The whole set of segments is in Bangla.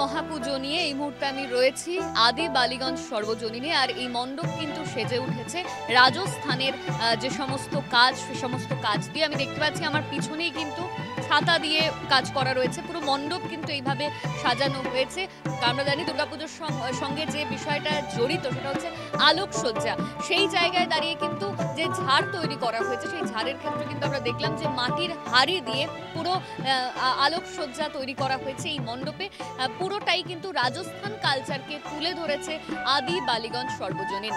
মহাপুজো নিয়ে এই মুহূর্তে আমি রয়েছি আদি বালিগঞ্জ সর্বজনীনে। আর এই মণ্ডপ কিন্তু সেজে উঠেছে রাজস্থানের যে সমস্ত কাজ, সে সমস্ত কাজ দিয়ে। আমি দেখতে পাচ্ছি আমার পিছনেই কিন্তু ছাতা দিয়ে কাজ করা রয়েছে। পুরো মণ্ডপ কিন্তু এইভাবে সাজানো হয়েছে। আমরা জানি দুর্গাপুজোর সঙ্গে যে বিষয়টা জড়িত সেটা হচ্ছে আলোকসজ্জা। সেই জায়গায় দাঁড়িয়ে কিন্তু যে ঝাড় তৈরি করা হয়েছে, সেই ঝাড়ের ক্ষেত্রে কিন্তু আমরা দেখলাম যে মাটির হাঁড়ি দিয়ে পুরো আলোকসজ্জা তৈরি করা হয়েছে এই মণ্ডপে। পুরোটাই কিন্তু রাজস্থান কালচারকে তুলে ধরেছে আদি বালিগঞ্জ সর্বজনীন।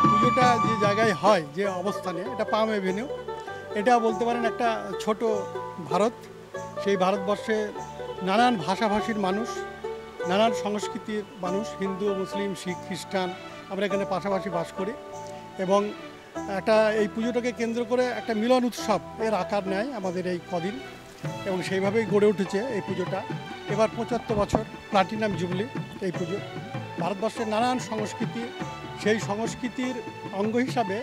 পুজোটা যে জায়গায় হয়, যে অবস্থানে, এটা পাম এভিনিউ, এটা বলতে পারেন একটা ছোট ভারত। সেই ভারতবর্ষে নানান ভাষাভাষীর মানুষ, নানান সংস্কৃতির মানুষ, হিন্দু, মুসলিম, শিখ, খ্রিস্টান, আমরা এখানে পাশাপাশি বাস করি। এবং এই পুজোটাকে কেন্দ্র করে একটা মিলন উৎসব এর আকার নেয় আমাদের এই কদিন, এবং সেইভাবেই গড়ে উঠেছে এই পুজোটা। এবার ৭৫ বছর প্লাটিনাম জুবলি এই পুজো। ভারতবর্ষের নানান সংস্কৃতি, সেই সংস্কৃতির অঙ্গ হিসাবে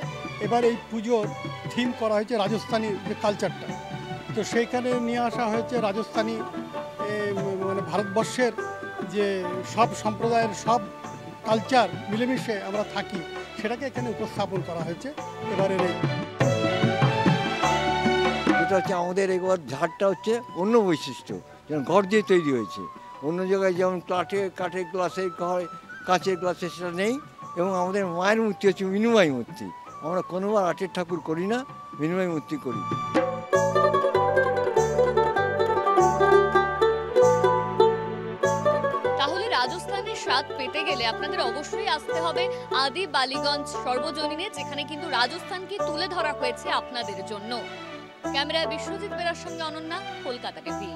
এবার এই পুজোর থিম করা হয়েছে রাজস্থানী যে কালচারটা। তো সেইখানে নিয়ে আসা হয়েছে রাজস্থানী, মানে ভারতবর্ষের যে সব সম্প্রদায়ের সব কালচার মিলেমিশে আমরা থাকি, সেটাকে এখানে উপস্থাপন করা হয়েছে এবারের এই। এটা হচ্ছে আমাদের এবার ঝাড়টা হচ্ছে অন্য বৈশিষ্ট্য, যেমন ঘর দিয়ে তৈরি হয়েছে। অন্য জায়গায় যেমন কাঠের গ্লাসের কাঁচের গ্লাসে সেটা নেই। এবং আমাদের মায়ের মূর্তি হচ্ছে মৃন্ময়ী মূর্তি। আমরা কোনোবার আটের ঠাকুর করি না, মৃন্ময়ী মূর্তি করি। তাহলে রাজস্থানের স্বাদ পেতে গেলে আপনাদের অবশ্যই আসতে হবে আদি বালিগঞ্জ সর্বজনীনে, যেখানে কিন্তু রাজস্থানকে তুলে ধরা হয়েছে আপনাদের জন্য। ক্যামেরায় বিশ্বজিৎ বেরার সঙ্গে অনন্যা, কলকাতা টিভি।